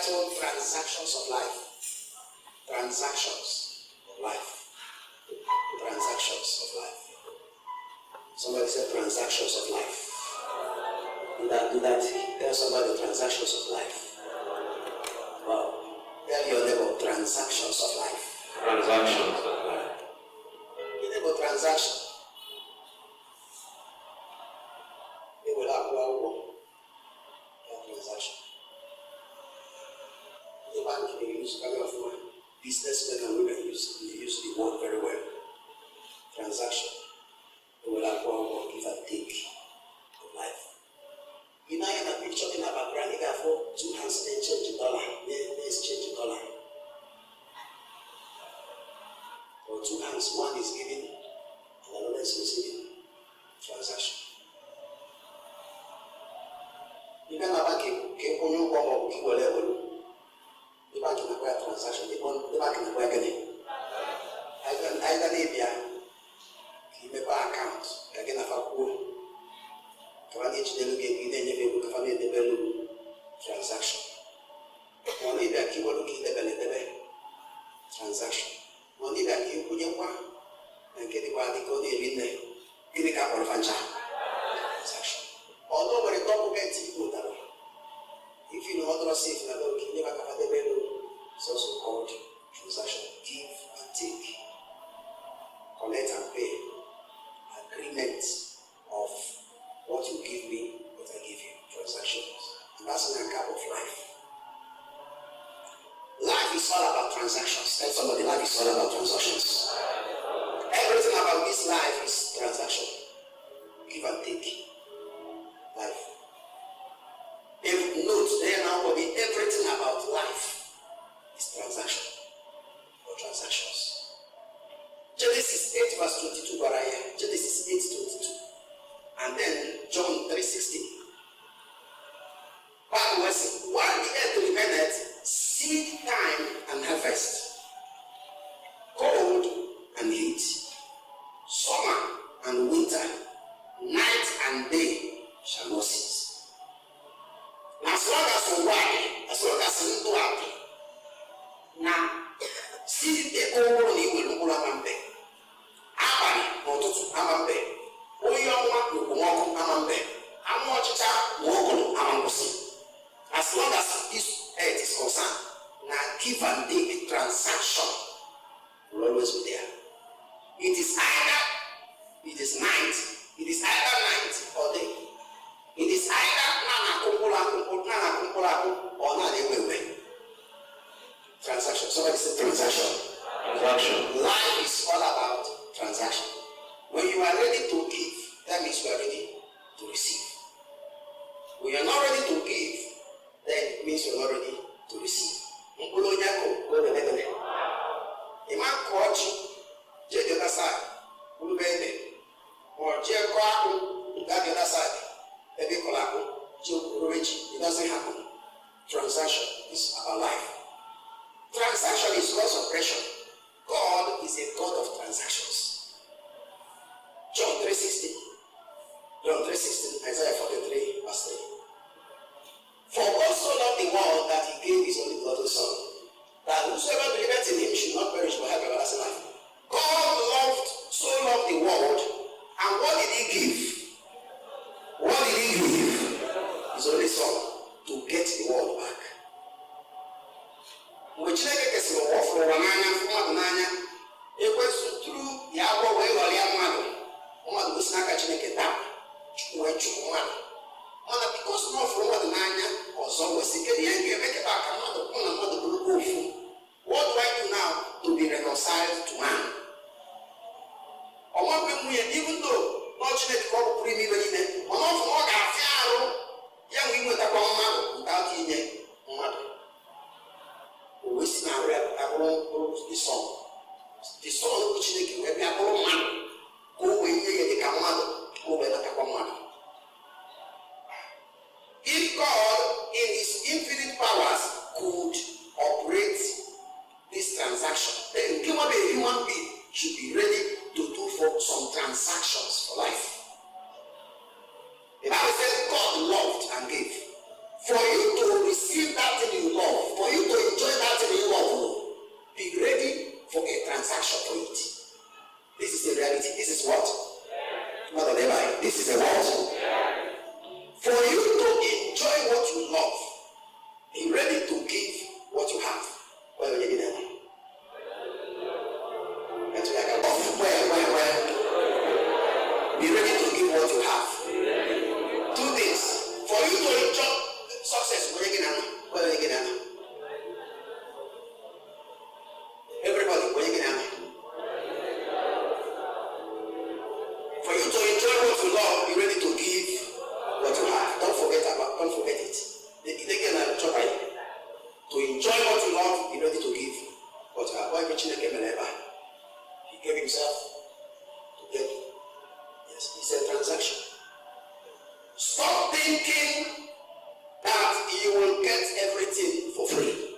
titled Transactions of Life. Transactions of life. Transactions of life. Somebody said transactions of life. Do that. Tell somebody transactions of life. Wow. Tell your neighbor transactions of life. Transactions of life. Your neighbor transaction. They will have one transaction. The bank they use kind of businessmen and women use the word very well. Transaction. They will have one give and take of life. You know, in a picture in the background, you got 2 hands, they change $1. They exchange $1. Or 2 hands, one is giving, and another is receiving. Transaction. You can have a cake on your wall, equal level. The bank in a transaction, the bank in a wagon. I can leave here. Keep a bank account. I can have a pool. Transaction. Only that you will look in the transaction. Only that you put your one and get the body go in there. Give it up on transaction. Although when a document you put that, if you know how to receive the look, you never have the belly. It's also called transaction. Give and take. Collect and pay. Agreement of what you give me, what I give you. Transactions. And that's an account of life. Life is all about transactions. Tell somebody, life is all about transactions. Everything about this life is transaction. Give and take. Life. If note there now will be everything about life is transaction or transactions. Genesis 8 verse 22 Baraya. Genesis 8:22. And then John 3:16. Bible was while the earth remaineth, seed time and harvest, cold and heat, summer and winter, night and day shall not cease. As long as we work, as long as we do happy, now seed the old you will amambe. Abani n'ụtụtụ amambe. Onye ọnwa n'okpomọkụ amambe. Anụ ọchịcha n'okporo amambusi. As long as this earth is concerned, now give and take transaction will always be there. It is either night, it is either night or day. It is either or nana. Transaction. Somebody said transaction. Transaction. Life is all about transaction. When you are ready to give, that means you are ready to receive. When you are not ready to give, then it means you are not ready to receive. A man called you, take the other side, or the other side, it doesn't happen. Transaction is about life. Transaction is God's operation. God is a God of transactions. John 3:16. John 3:16, Isaiah 43, verse 3. For God so loved the world that he gave his only begotten Son, that whosoever believeth in him should not perish but have everlasting life. God so loved the world, and what did he give? What did he give? His only Son, to get the world back. When Chineke kesịrị ụwa ọfụrụ ụwa n'anya mmadụ n'anya, ekwesị tụrụ ya agwọ wee ghọrịa mmadụ gosi n'aka Chineke taa wee chụpụ mmadụ. Mana bikos na ọfụrụ mmadụ n'anya ọzọ wesị kedu ihe ga-emekọta aka mmadụ kwụ na mmadụ bụrụ ofu. What do I do now to be reconciled to man? Ọnwa mgbe nwunye even though nọ Chineke ka ọ bụ pụrụ ime ibe niile, mana ọfụrụ ọ ga-afịa arụ ya nwe inwetakwa mmadụ without inye mmadụ. We see now the song. The song which Chineke wee bịa bụrụ mmadụ ka o wee nye ya dịka mmadụ ka o wee natakwa mmadụ. If God in his infinite powers could operate this transaction, then a human being should be ready to do for some transactions for life. enjoy what you love, be ready to give. But why Chineke Meleba? He gave himself to get it. Yes, it's a transaction. Stop thinking that you will get everything for free.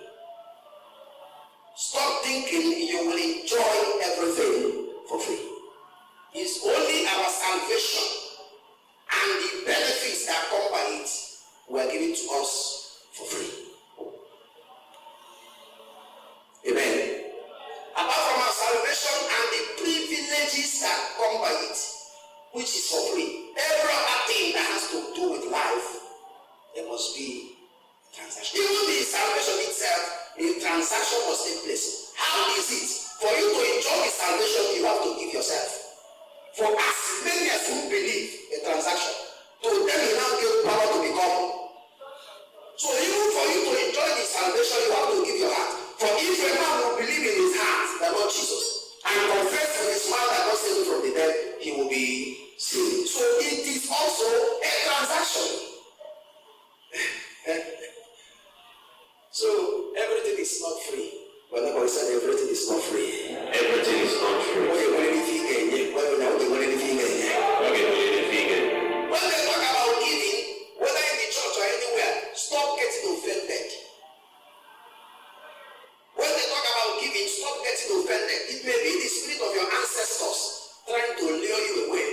Stop thinking you will enjoy everything for free. It's only our salvation and the benefits that come by it were given to us for free. Amen. Apart from our salvation and the privileges that come by it, which is for free, every other thing that has to do with life, there must be a transaction. Even the salvation itself, a transaction must take place. How is it? For you to enjoy the salvation, you have to give yourself. For as many as who believe a transaction, to them you now give power to become. So even for you to enjoy the salvation, you have to give your heart. For if a man will believe in his heart the Lord Jesus and confess with his mouth that God saved him from the dead, he will be saved. So it is also a transaction. So everything is not free. When the boy said everything is not free. Everything is not free. When they talk about giving, whether in the church or anywhere, stop getting offended. When they talk about giving, stop getting offended. It may be the spirit of your ancestors trying to lure you away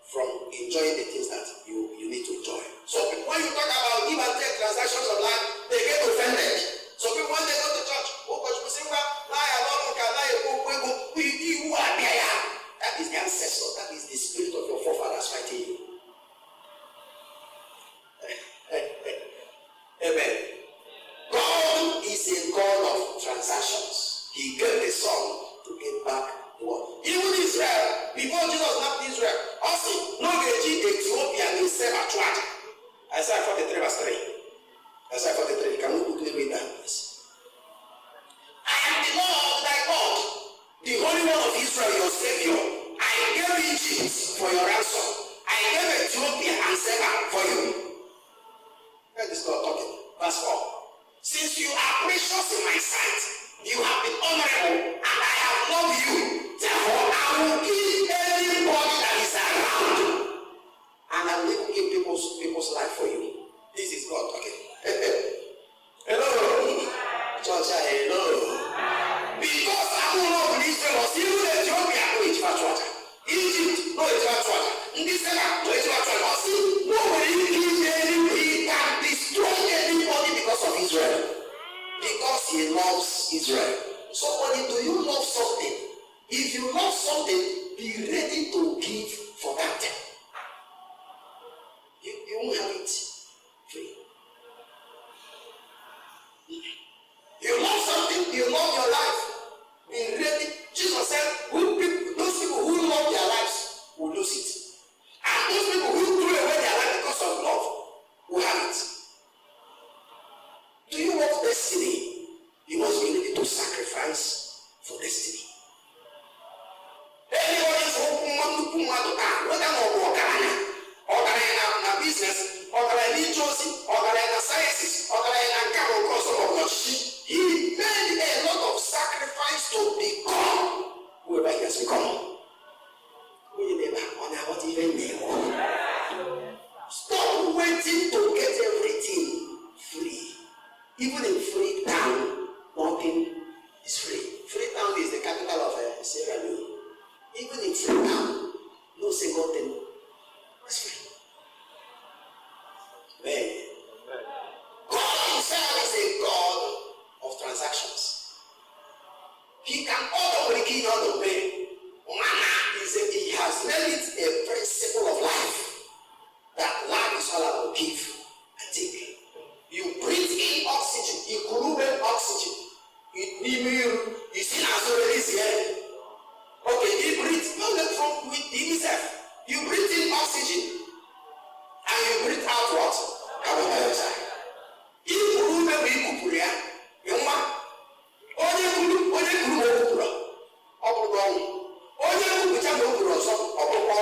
from enjoying the things that you need to enjoy. So when you talk about give and take transactions of life, they get offended. So people, when they go to church, that is the ancestor, that is the spirit of your forefathers fighting you. Amen. God is a God of transactions. He gave the Son to get back the world. Even Israel, before Jesus left Israel, also, no Ethiopia in Seba Church. Isaiah 43 verse 3. Isaiah 43, can we quickly read that, please? I am the Lord thy God, the Holy One of Israel, your Savior. I gave Egypt for your ransom. I gave Ethiopia and Seba for you. That is God talking. Verse 4. Since you are precious in my sight, you have been honorable, and I have loved you. Therefore, I will give anybody that is around, and I will give people's life for you. This is God talking. Hello, church. Hello. Because I will love Israel was even Ethiopia, no Ethiopia. Egypt, no Ethiopia. This no Ethiopia. Nobody can destroy anybody because of Israel. Because he loves Israel. Somebody, do you love something? If you love something, be ready to give for that thing. You won't have it free. You love something, you love your life. Be ready. Jesus said, those people who love their lives will lose it. And those people who threw away their life because of love will have it. Do you want destiny? You must be ready to sacrifice for destiny. Anybody is open whether or business, or sciences, or he made a lot of sacrifice to become whoever he has become. Stop waiting to get everything free. Even in Freetown, nothing is free. Freetown is the capital of Sierra Leone. Even in Freetown, no single thing is free. Man. God himself is a God of transactions. He can order what he cannot obey. He has made it a principle of life. That life is all about give and take. You breathe in oxygen, you breathe oxygen. You see as already here. Okay, he breathes from within himself. You breathe in oxygen and you breathe out what? Carbon dioxide. If you remember you onye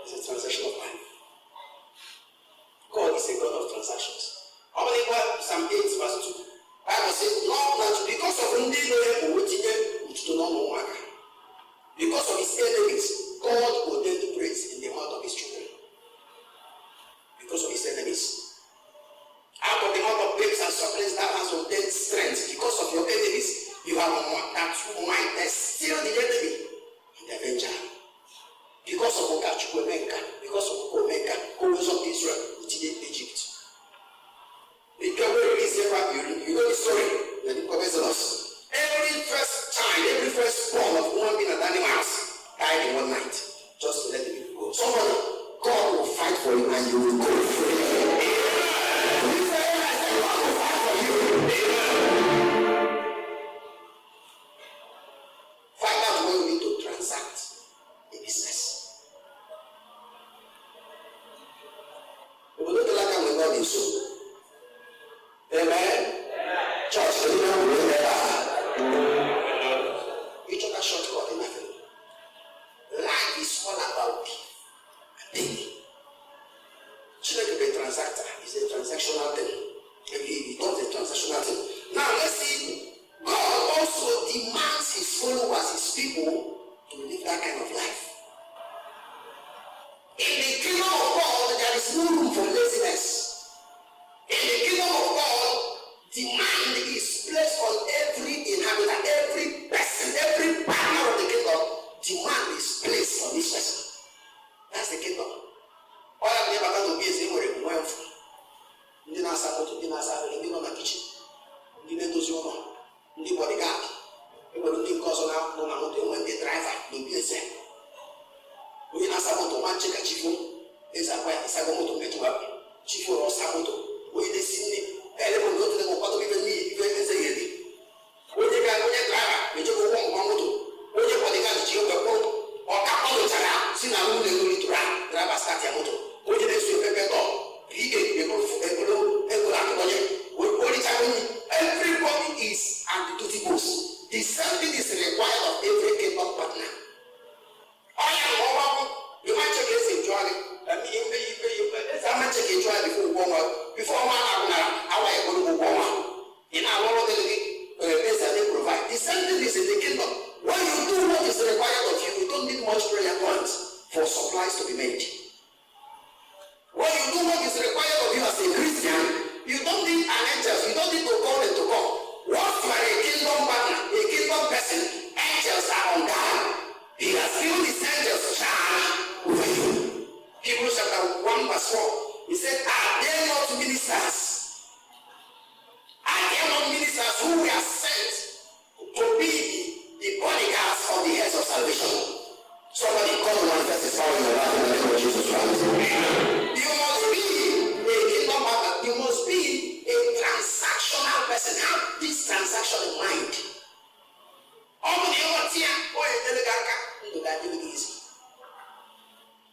It's a transaction of life. God is a God of transactions. How many Psalm 8 verse 2? Bible says, not because of because of his enemies, God ordained praise in the mouth of his children. Because of his enemies. Out of the mouth of babes and sucklings, thou hast ordained strength. Because of your enemies, you have that you might steal the enemy and the avenger. Because of Okachukwemeka, because of Omeka, who was of Israel, which did Egypt. The government released ever, you know the story, the book of Exodus. Every first child, every first born of human being and animals died in one night, just to let the people go. Somebody, God will fight for you and you will go free. God will fight for you. Find out when you need to transact a business. We will not like when God is so. Amen. Church, you know, you took a short cut in nothing. Life is all about big. Should I be a transactor? It's a transactional thing. He does a transactional thing. Now let's see. God also demands his followers, his people, to live that kind of life. In the kingdom of God, there is no room for laziness. In the kingdom of God, demand is placed on every inhabitant, every person, every partner of the kingdom. Demand is placed on this person. That's the kingdom. All I've never done to be is anywhere in wealth. Ndị na-asa moto, ndị na-asa ahụ, ndị nọ na kichin, ndị na-edozi ụlọ, ndị bodyguard, enwere ndị nke ọzọ na-apụ na moto, enwere ndị driver n'obi eze. Onye na-asa moto nwa ncheka chifu eze akwa ya ịsago moto metụwa chifu ọsa moto. Onye na-esi nri elebo na otu na ụkwado ibe n'ihi ibe eze ya eri. Onye driver mejọba ụgwọ ngwa moto. Onye bodyguard ji egwe kpụrụ ọka ọ lụchara si na ụlọ elu litụrụ ahụ driver start ya moto. Onye na-esi opepe tọ everybody is at the duty post. The same thing is required of every kingdom partner. You might check this in Joy. I might check in Joy before one hour. In our world, they provide. The same thing is in the kingdom. When you do what is required of you, you don't need much prayer points for supplies to be made. When you do what is required of you as a Christian, you don't need an angel, you don't need to call them to come. Once you are a kingdom partner, a kingdom person, angels are on guard. He has given his angels charge over you. Hebrews chapter 1 verse 4. He said, are there not ministers? Are there not ministers who were sent to be the bodyguards of the heads of salvation? Somebody come and manifest his power in your life in the name of Jesus Christ. You must be a kingdom partner. You must be a transactional person. Have this transaction in mind.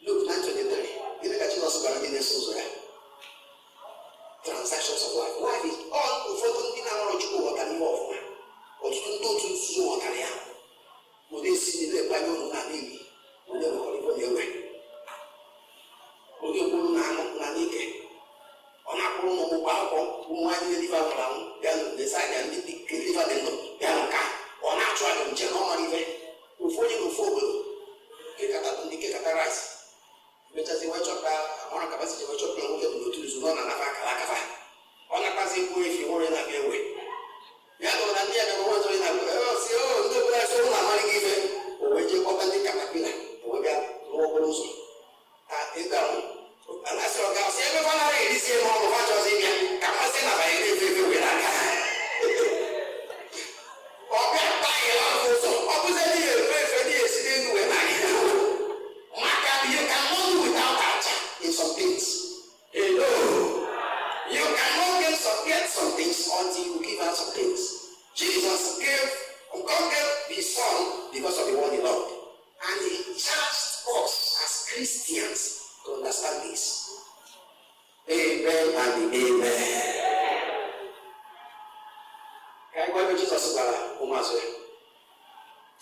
Luke 9:23. Transactions of life. Life is all for the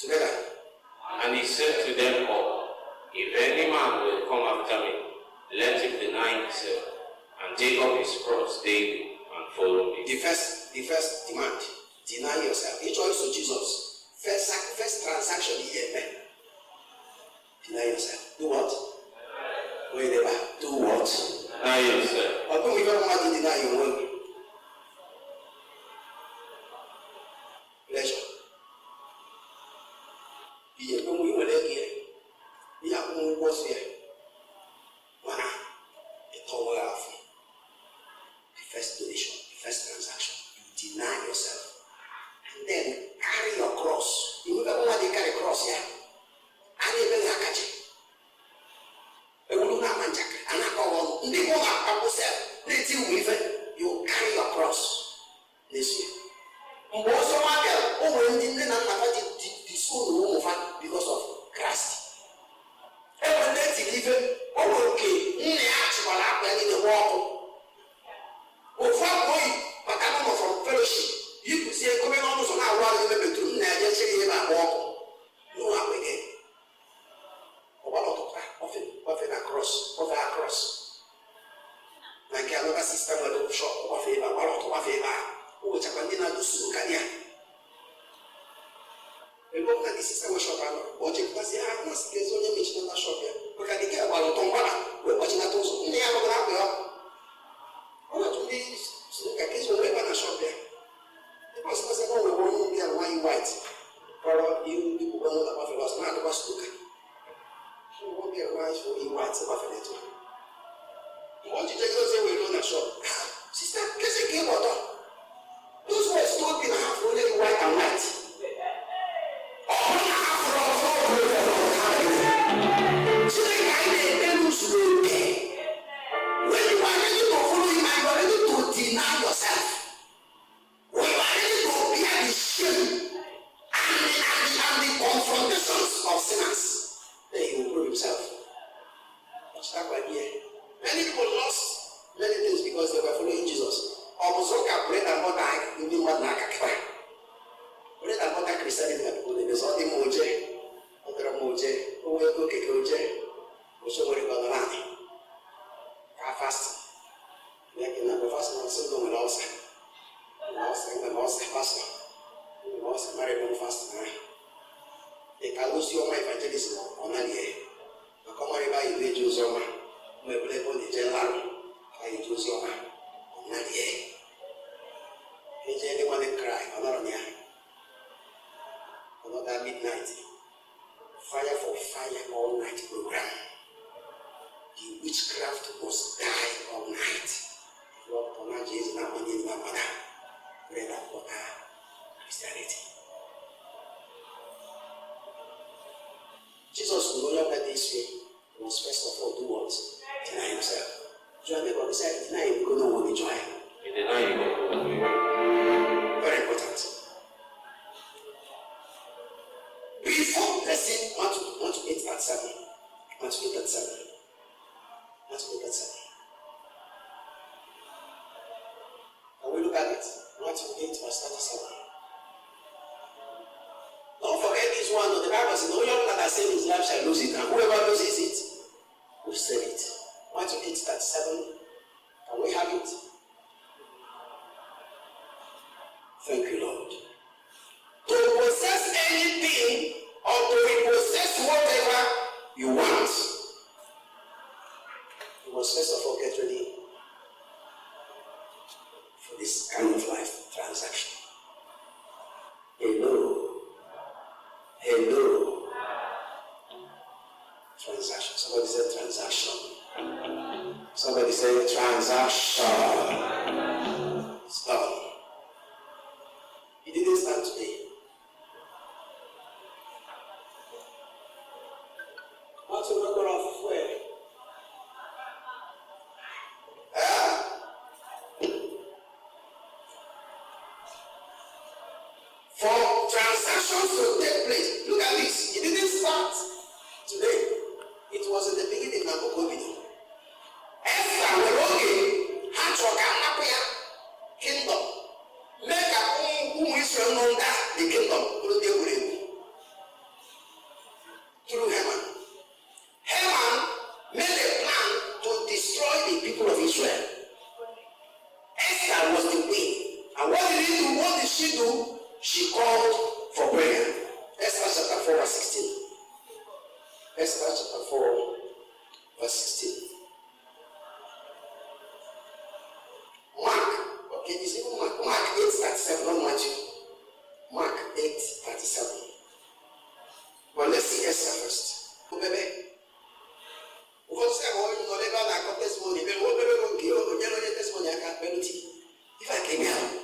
Together. And he said to them all, if any man will come after me, let him deny himself and take up his cross daily and follow me. The first demand, deny yourself. Each choice to Jesus. First transaction here. Deny yourself. Do what? Do what? Deny yourself. What do we don't deny your will? Pleasure. The first donation, the first transaction. You deny yourself. And then carry your cross. You remember when they carry cross here? And they bring a catch. You carry your cross this year. Because of Christ. Every day even okay. From fellowship. You could say coming on so now while you remember to walk. No happen again. Often across. Like another sister will shop over favor, which I can do soon. The look at the sister will shop and watch it because I must get only mention of shop here. Look at the girl while we're watching at also. Never have up. One of these look at this one a shop there. The person doesn't know we won't be a white. Or you people don't know about us, not about look. So we won't be a white for you white about it. What did you say we don't shop? Sister, guess it came water. Those who are stopping half only white and white. When you are ready to follow him, you are ready to deny yourself. When you are ready to bear the shame and the confrontations of sinners, then he will prove himself. What's that right here? Many people lost many things because they were following Jesus. Bread and butter, you mean what? Bread and butter Christianity, they saw the moje, other moje, who will go kick oje, which will go on. I fast. Making a fast on so long also. Pastor. We also married one fast. They can lose your evangelism on a year. I come over you, Jews on my. We play on the general. I choose your man. Not yet. Is anyone cry? Another midnight. Fire for fire all night program. The witchcraft must die all night. Lord, Pona Jesus, now we need my mother. Bread and butter, Christianity. Jesus will no longer this way. He must first of all do what? Deny himself. Join me, but say deny him because no one will join. You deny him. Very important. Before lesson 1 to 8 at 7. 1 to 8 at 7. 1 to 8 at 7. Can we look at it? 1 to 8 verse 37. Don't forget this one. The Bible says, no young man that saves his life shall lose it, and whoever loses it will save it. 1 to 8 at 7. Can we have it? Thank you, Lord. To possess anything or to repossess whatever you want, you must first of all get ready for this kind of life transaction. Hello. Transaction. Somebody said transaction. Somebody say transaction. Stop. It didn't start today. What's the record of where? For transactions to take place, look at this. It didn't start today. It was in the beginning of COVID. Esther Weroge had to kingdom. Make a who Israel know that the kingdom. through Haman. Haman made a plan to destroy the people of Israel. Esther was the queen. And what did he do? What did she do? She called for prayer. Esther chapter 4 verse 16. Esther chapter 4 verse 16. Mark, okay, it's even Mark 8:37, not Matthew. Mark 8:37. But let's see Esther first. If I came here,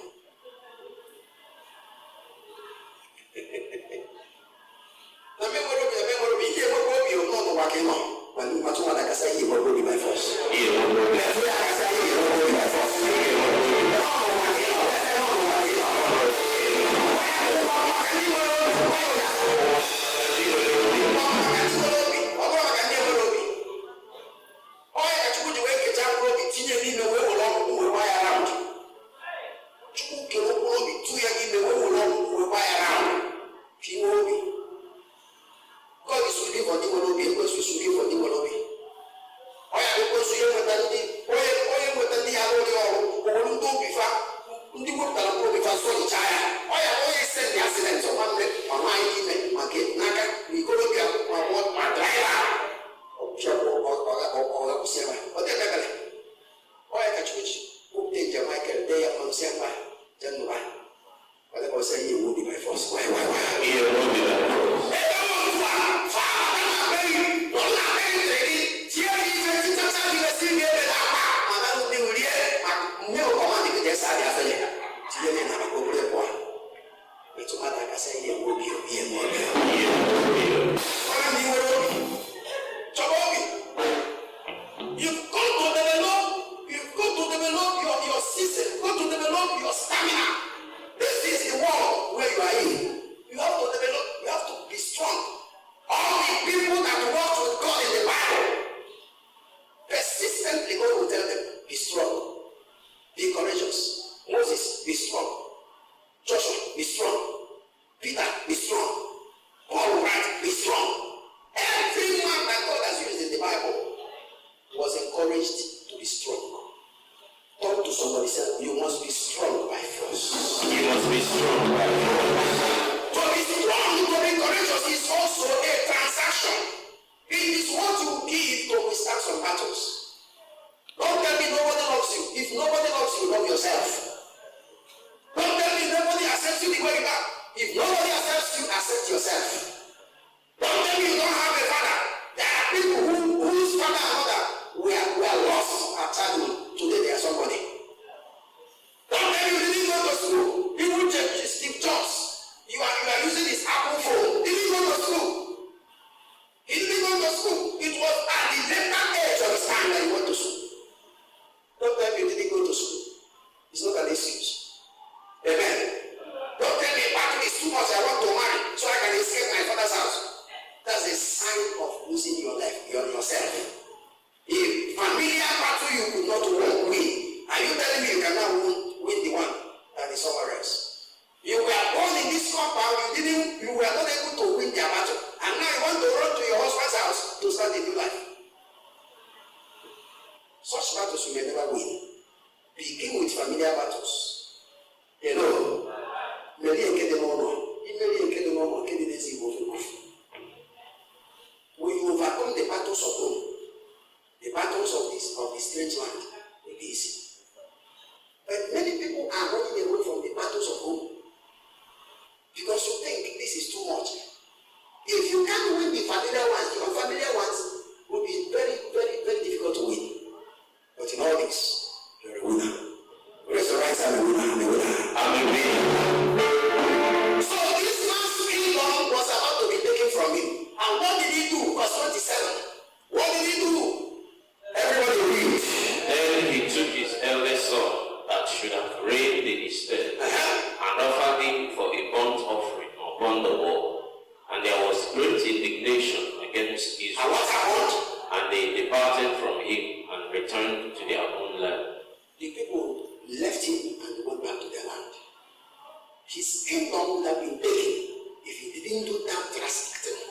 his income would have been taken if he didn't do that drastic thing.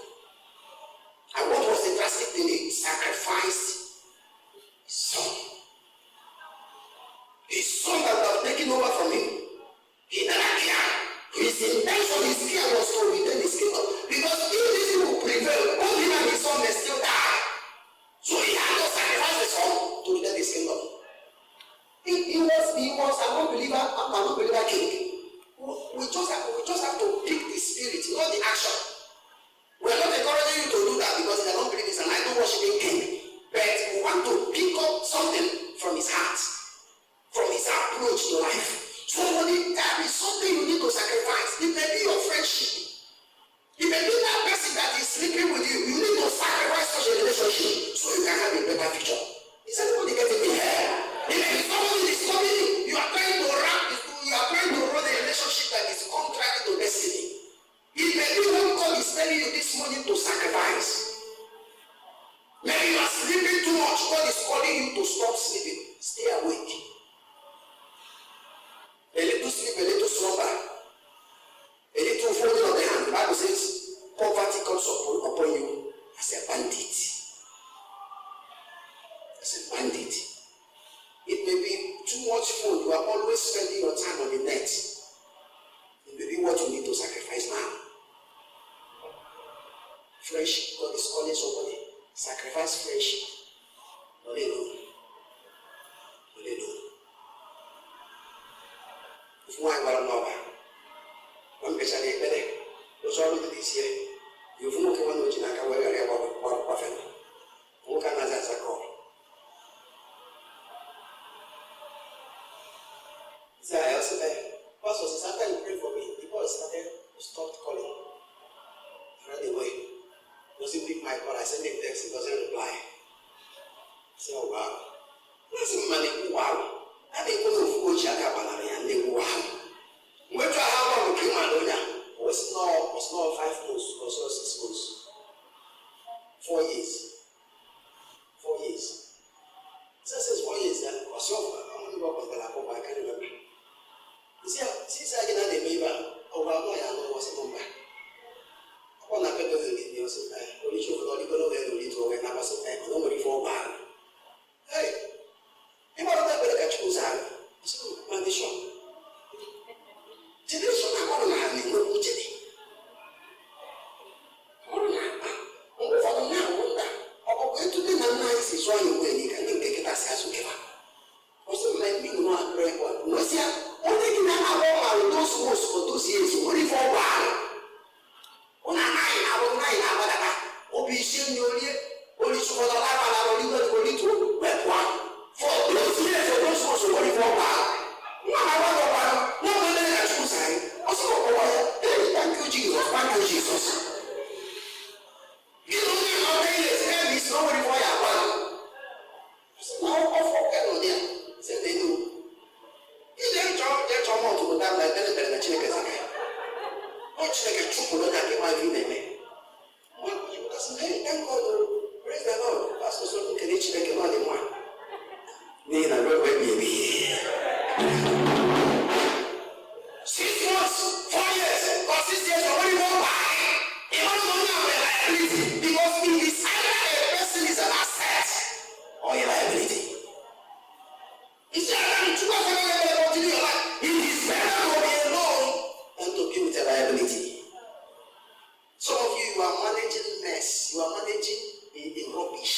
worshiping king, but we want to pick up something from his heart, from his approach to life. So there is something you need to sacrifice. It may be your friendship. It may be that person that is sleeping with you. You need to sacrifice such a relationship so you can have a better future. Is anybody getting me here? It may be somebody disturbing you. You are trying to run a relationship that is contrary to destiny. It may be what God is telling you this morning to sacrifice. Maybe you are sleeping too much. God is calling you to stop sleeping. Stay awake. A little sleep, a little slumber, a little folding of the hand. The Bible says poverty comes upon you as a bandit. As a bandit. It may be too much food. You are always spending your time on the net. It may be what you need to sacrifice now. Friendship. God is calling somebody. Sacrifice friendship. Not alone. Not alone. If one were another, one person is better. Those are the this year. You have no one which is not aware about what happened. Who can answer the call? So I also said, Pastor, sometimes you pray for me. The boy started to stop calling. I ran away. Doesn't pick my call. I sent him text. He doesn't reply. I said, oh wow. That's a man. Wow. I think we will go check up on him and they wow. When I have a king and was not 5 months or so 6 months. 4 years. 4 years. So says 4 years then or so I'm going to work on the lap of I can't remember. You see, since I get the neighbor, over I was a number. Upon a paper, you say, only show for the little when I was a nobody for a while. Hey, you want that better catch who's out? So, my mission. Today, so I'm going to have a good today. For the now, wonder. Or going to be nice is why you when you can take it as you give up. Also, let me know a great one. No, sir, only in an hour, those most for 2 years, only for a while. On a 9 hour, Obishin, only for the life and our only to web one. For those years, those most only for a while. No, also, thank you, Jesus. Thank you, Jesus. You don't need no days, and it's nobody for your one. So now, off on there. Say they do. You didn't jump out to that like the chicken. Watch like a chocolate that you might be there. What you doesn't hey, thank God. Praise the Lord. Pastor Solomon can each like a man in one. Nina, baby. 6 months, 4 years, or 6 years, or only more by. Because it is either a person is an asset or a liability. It's either to continue your life. It is better to be alone than to be with a liability. Some of you are managing mess. You are managing a rubbish.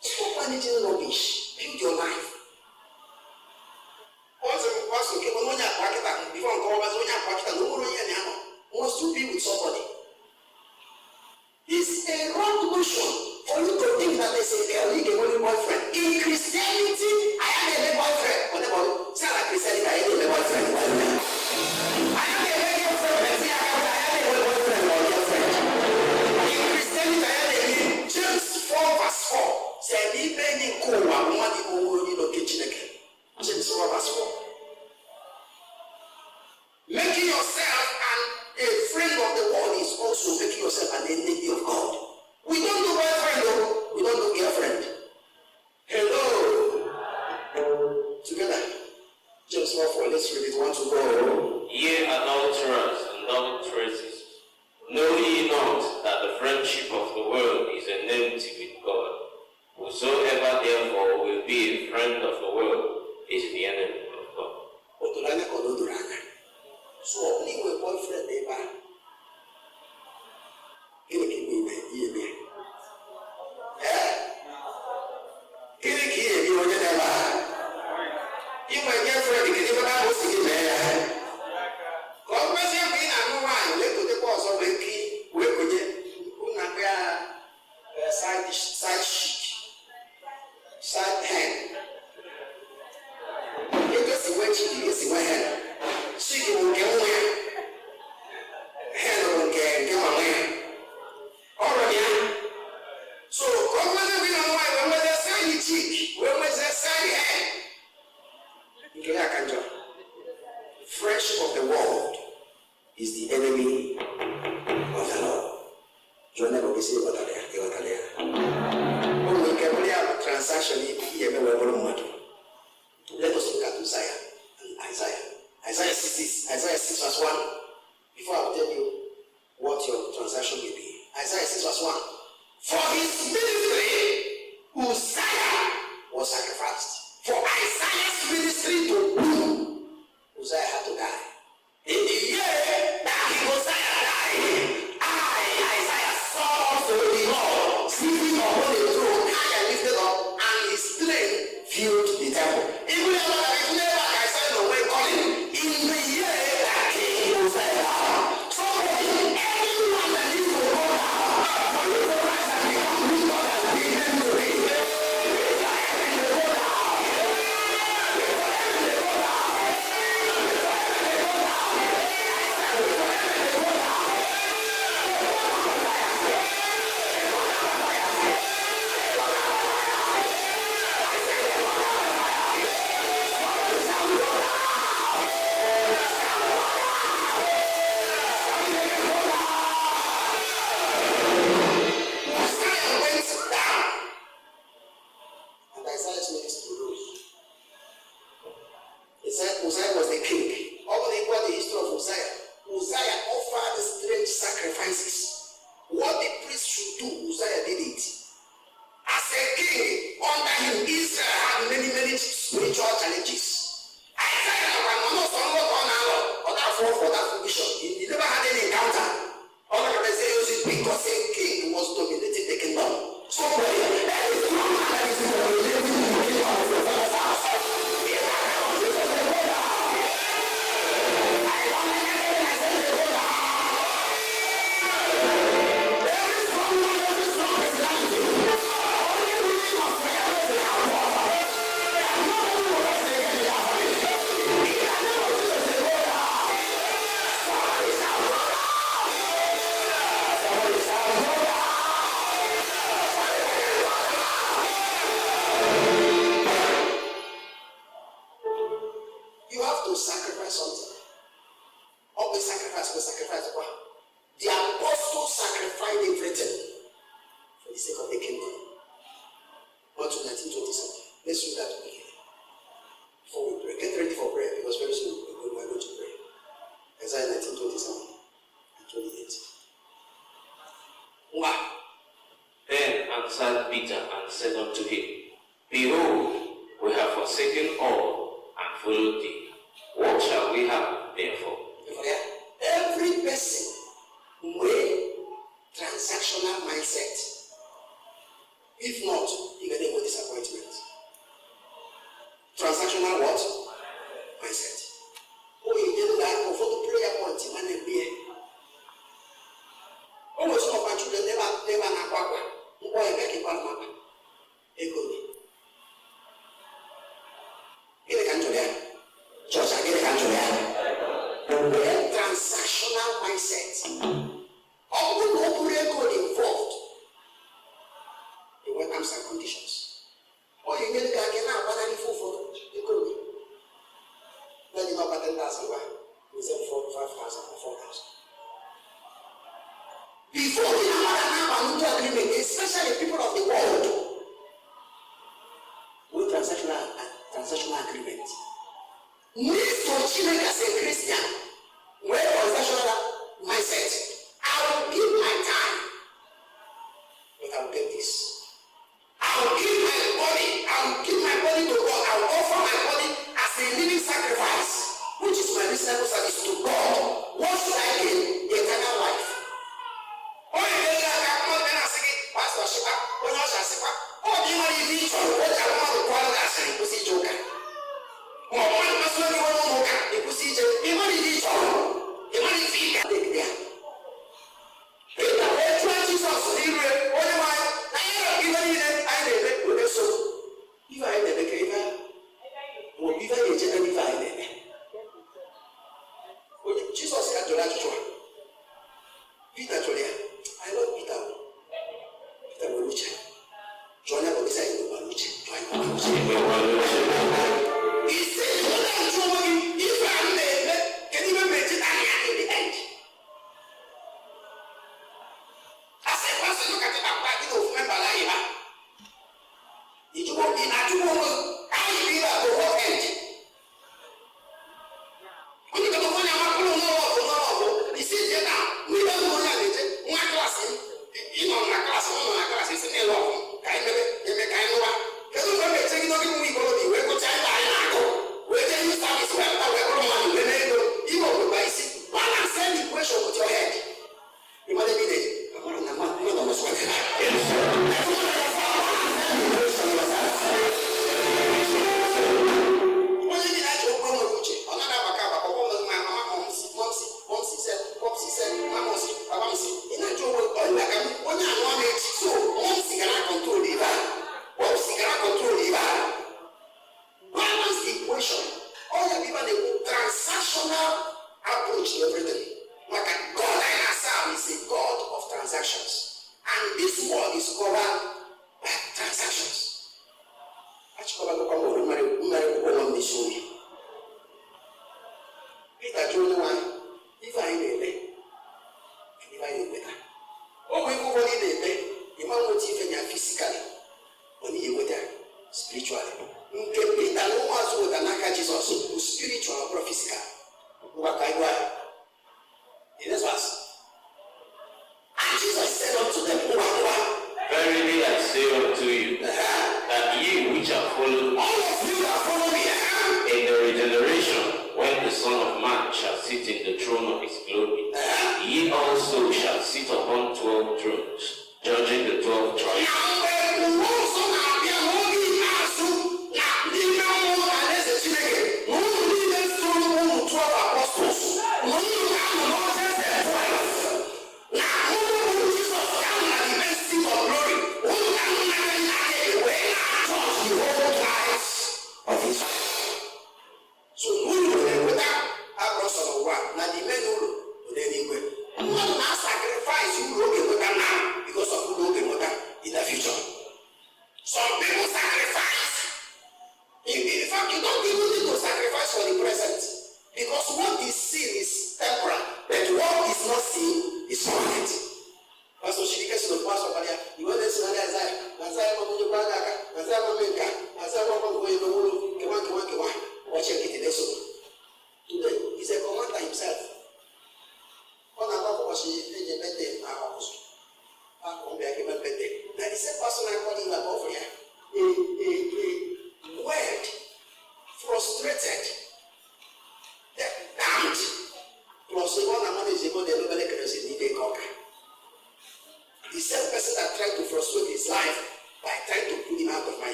Stop managing rubbish. Build your life. Wants to be with somebody. It's a wrong notion for you to think that there's a only boyfriend. In Christianity, I am a boyfriend. Whatever. Say like Christianity, I am a boyfriend. I am a girlfriend. I am a boyfriend or girlfriend. In Christianity, I am a James 4 verse 4. Say, even in Kowa, money only no kitchen again. James 4 verse 4. Making yourself a friend of the world is also making yourself an enemy of God. We don't do boyfriend though. We don't do girlfriend. Hello. Together. James 4:4. Let's read it. 1 to go. Ye adulterers and adulteresses, know ye not that the friendship of the world is enmity with God? Whosoever therefore will be a friend of the world is the enemy of God. So only with boyfriend neighbor. You my girlfriend, you can never go see me. God bless you, John never will see what they are. When we can have transaction, let us look at Isaiah and Isaiah. Isaiah 6 verse 1. Before I tell you what your transaction may be. Isaiah 6 verse 1. For his ministry, Uzziah was sacrificed. For Isaiah's ministry to whom Uzziah had to die. In the year that Uzziah died, Isaiah saw the Lord sitting upon the throne, high and lifted up, and his train filled the temple. Even if Isaiah no way calling, in the year that King Uzziah, so anyone that needs to go down, for you to rise and become who God has been them to be. Uzziah was the king. All the history of Uzziah. Uzziah offered strange sacrifices. What the priest should do, Uzziah did it. As a king, under him, Israel had many spiritual challenges. Isaiah was for that vision. He never had any encounter. All I can say is because a king was dominating the kingdom. So there is no man that is in the kingdom of the Father's house. You have to sacrifice something. Always sacrifice. The apostles sacrificed everything for the sake of the kingdom. Not to 1927. Let's read that again. Before we pray. Get ready for prayer because very soon we're going to pray. Isaiah 1927 and 28. Why? Then answered Peter and said unto him, Behold, we have forsaken all and followed thee. What shall we have therefore? Every person with transactional mindset. If not, you're going to go disappointment. Transactional what? Mindset. Oh, you did that for the prayer point, man, and be. Almost all my children never know what. Why make it one map? It could be. Get a country there. Just get a country there. When transactional mindset. Often operate code involved. The welcomes and conditions. Or you need to get now what are the full for the economy. Then you know about 10,000 we say 4,500 or 4,000. Before we have an agreement, especially people of the world, with transactional agreement. Needs to change as a Christian. Where transactional mindset. I will give my time, but I will get this. I will give my body to God. I will offer my body as a living sacrifice, which is my reasonable service to God. What should I gain? Eternal life. Oh, you know that I'm not going to say, Pastor Shiba, when I shall say, oh, you know, you need to what I want to call that as a pussy joker. Oh, one person you want to look at the pussy joker. You know, you need to. You know, you feel that there. If the whole 20 songs to the real, what am I? I don't give any I never put it so. If I never came out, well, if I didn't if I never. Jesus said to that Joshua, Peter told him, I love Peter. Peter will reach him. John will be saying, you will reach him. He said, if I never, can you even make it? transactions. And this world is covered by transactions. Peter told one, if I may pay, and if I may pay. Oh, we go for the day, the man will teach you physically, when you were there, spiritually. Peter no one was with Jesus, spiritual or physical. What I want. In this verse. And Jesus said unto them, Verily I say unto you, that ye which are followed, all of you that follow me, in the regeneration, when the Son of Man shall sit in the throne of his glory, ye also shall sit upon 12 thrones, judging the 12 tribes.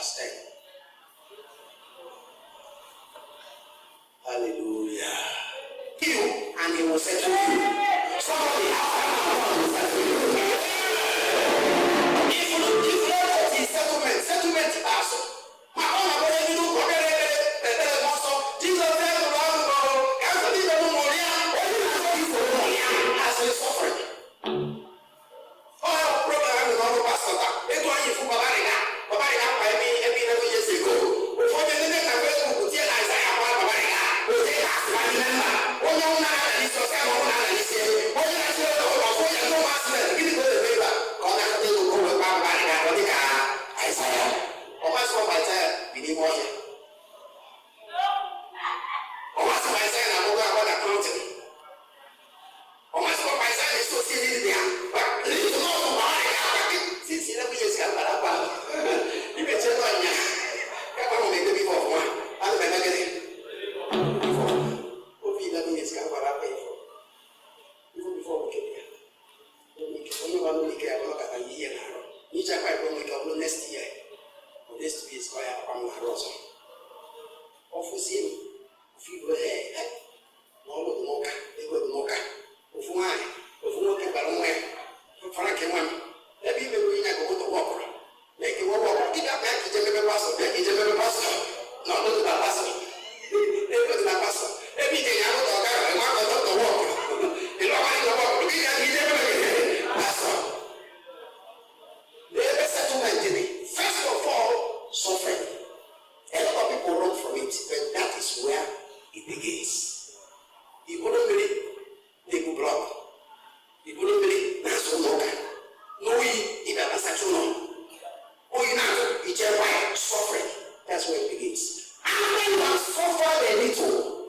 verse 10. Hallelujah. You, and he will settle you. Somebody will settle you. If not, it's settlement also. My own ability to do Jesus said to us, cancel the Moria, as a suffering. Oh, brother, I'm not a pastor. It's why you for Babariga. Babariga, I mean, every 11 years ago. Before the next time, we tell Isaiah about Babariga. We take us, I remember. Oh, no, no, it's your family, no, it's your. Oh, you know, you know, master, give it to the paper. God, I have to go with Babariga, what they got. Isaiah. Oh, what's for my time? We need more. Oh, what's for my time? I'm going to go accounting. Oh, what's for my time? It's so silly there. But leave the Lord to Babariga. Since 11 years ago, you can tell me. Come on, make the people of one. I'm going to get it. Over 11 years ago, what I paid for. Even before we came here. Only one week, I will look at a year now. Each time I go, we go next year. Next week is going to come on a rosary. Of the same, if you were there, no one will mock, they will mock. Of wine, of water, but on way. Frank and one. Let me bring a go to walk. Make it walk. Get up back to the pastor. Make it a pastor. Not to the pastor. They go to the pastor. Every day I go to a car, I want to walk. You know, I go walk. We can be there. Pastor. There is a settlement in it. First of all, suffering. A lot of people run from it, but that is where it begins. You couldn't believe they could block. You couldn't believe that's what no. No, you never said so long. Oh, you know, it's a white suffering. That's where it begins. And when you have suffered a little,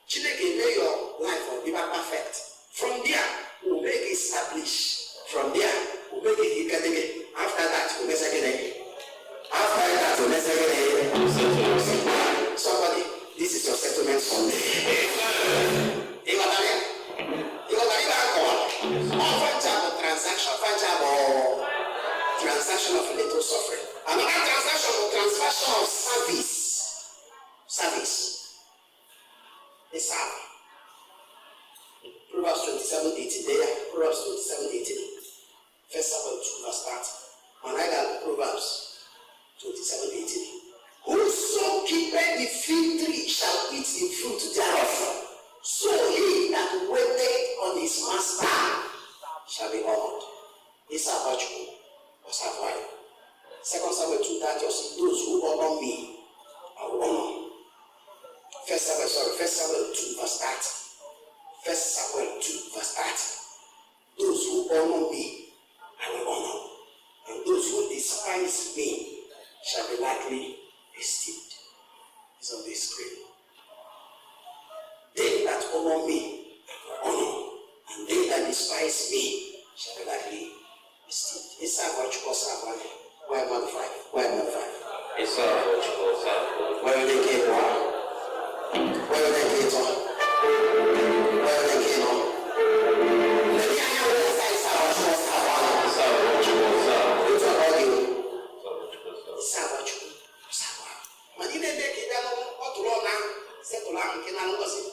Chineke may your life will be perfect. From there, we'll make it established. From there, we'll make it again. After that, we'll make it again. After that, we'll make it again. Somebody, this is your settlement Sunday. You got that? You got that? Transaction of little suffering. Another transaction of service. Service. They serve. Proverbs 27:18 there. Proverbs 27:18. First Samuel 2 verse 30. And I got Proverbs 27:18. Whoso keepeth the fig tree shall eat the fruit thereof. So he that waiteth on his master shall be honored. This is about you. What's that why? 2 Samuel 2:30 those who honor me, I will honor. First Samuel 2 verse 30. First Samuel 2 verse 30. Those who honor me, I will honor. And those who despise me shall be lightly esteemed. It's on the screen. They that honor me, I will honor. And they that despise me shall be lightly esteemed. It's a watch for someone. Why am I 5? Why am I 5? It's a watch for someone. Where they came on? Where they came on? Where they came on? Let me know where it's a watch for someone. It's a watch for someone. It's a audio. It's a watch for someone. When you didn't make it, I don't know what to run now. Settle down, can I know what's it?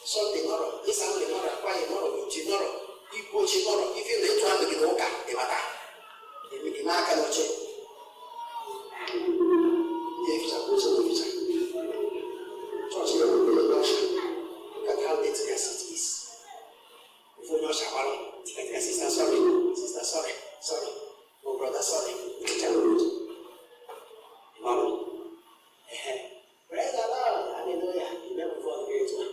Sunday, tomorrow. This Sunday, tomorrow. Why tomorrow? Tomorrow. Tomorrow. If you need to have the walker, the matter. The mark and watch it. If you go to the future, church, you will look at how dirty their city is. If you know Shabbat, sister, sorry. Oh, brother, sorry. Tomorrow. Praise the Lord. Hallelujah. You never fall the great one.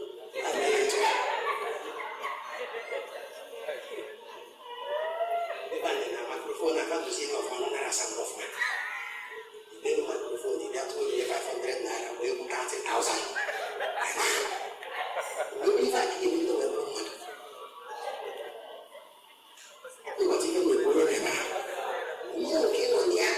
Microphone, I can't see of one another some of man. The little microphone, they have to give 500 naira, we will count 1,000. We will even give you the one. You got even the one. You came on here.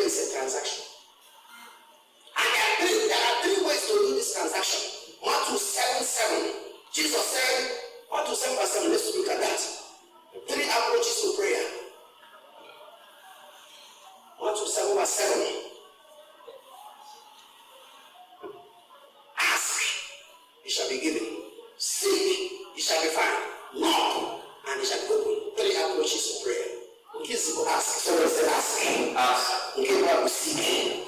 is a transaction. And there are three ways to do this transaction. Matthew 7:7. Jesus said, Matthew 7:7, let's look at that. Three approaches to prayer. Matthew 7:7. Ask, it shall be given. Seek, it shall be found. Knock, and it shall be opened. Three approaches to prayer. In case you ask, someone said ask. Ask. In case you seek.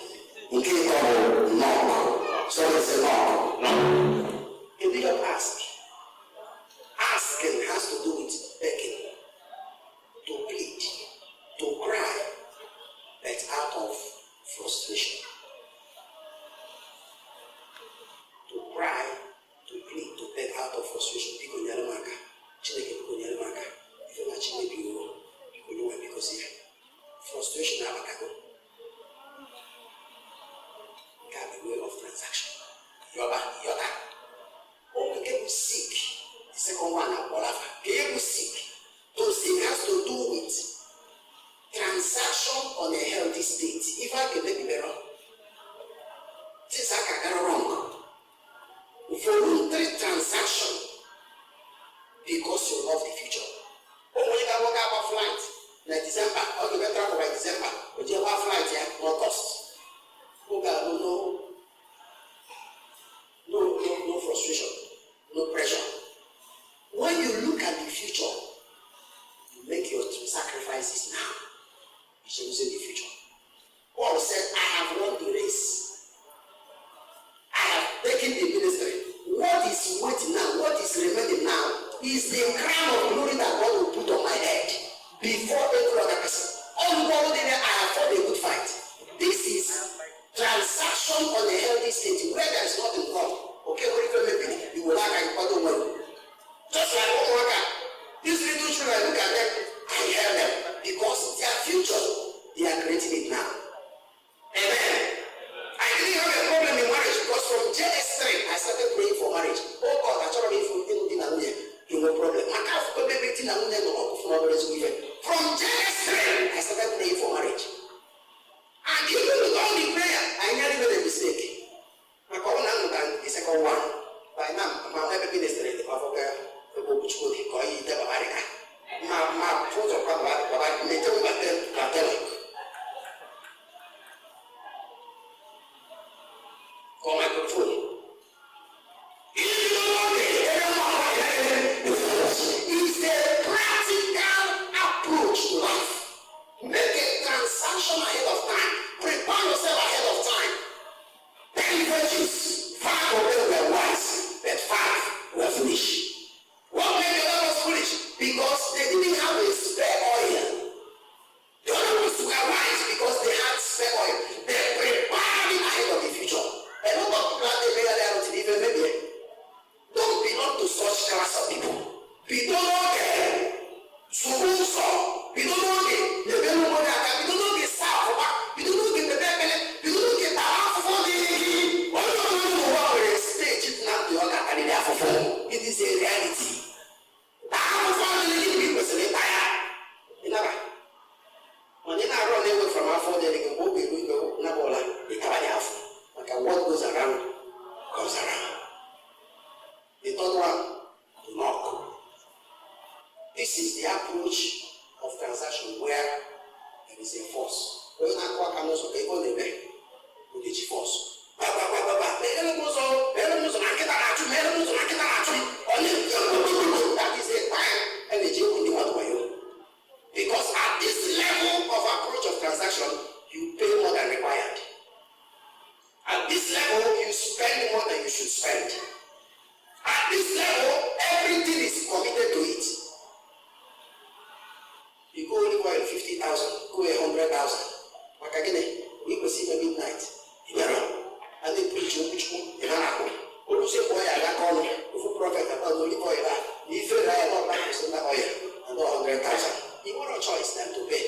In case you knock. Someone said knock. Knock. In the of ask. Asking has to do with begging, to plead, to cry, but out of frustration. To cry, to plead, to beg out of frustration. Because frustration can be way of transaction. Yoga. Oh, we seek. The second one, we seek. To seek has to do with transaction on a healthy state. If I can make it wrong, things are wrong. Voluntary transaction because you love the future. Oh, when you work out a flight in December, or you travel by December, but you have a flight here, no cost. No frustration, no pressure. When you look at the future, you make your sacrifices now. You should use in the future. Paul said, I have won the race. I have taken the ministry. What is waiting now, what is remaining now, is the crown of glory that God will put on my head before every other person. All the world in there, I have fought a good fight. This is transaction on a healthy state where there is nothing wrong. Okay, what if maybe you will like I don't know. Just like Omaka, these little children, look at them, I hear them because their future, they are creating it now. Amen. I didn't have a problem in marriage because from JS3 I started praying for marriage. Oh God, I told me from no problem. From JS3 I started praying for marriage. And even with all the prayer, I nearly made a mistake. My covenant and the second one. By now, I'm never been a straight of a girl. The book which would call you the America. My photo of Papa, they tell me about them. For microphone. It's a practical approach to life. Make a transaction ahead of time. Prepare yourself ahead of time. 10 virtues, 5 of them were wise, but 5 were foolish. What made the others foolish? Because they didn't have a spare oil. The other ones were wise because they had spare oil. They prepared ahead of the future. A lot of people are there to even maybe don't belong to such class of people. We don't know them. So we don't know them. We don't know that. We don't know the South. We don't know the Bebele. We don't know the Taha for the. What do you know about the stage? It's not the other and the Afro. It is a reality. Taha for the little people is a retire. You know, when they are running away from Afro, they can go with Nabola. They come at Afro. Okay, what goes around comes around. The third one, to knock. This is the approach of transaction where there is a force. When I walk on those okay, go there with the force. That is a time energy on the other way. Because at this level of approach of transaction, you pay more than required. At this level, you spend more than you should spend. At this level, everything is committed to it. You go only for 50,000, go 100,000. Like again, we will see at midnight. And they preach you, in Araco. All say, boy, I got on with a prophet about only for that. If you die, not like to send that oil and 100,000. You want a choice then to pay.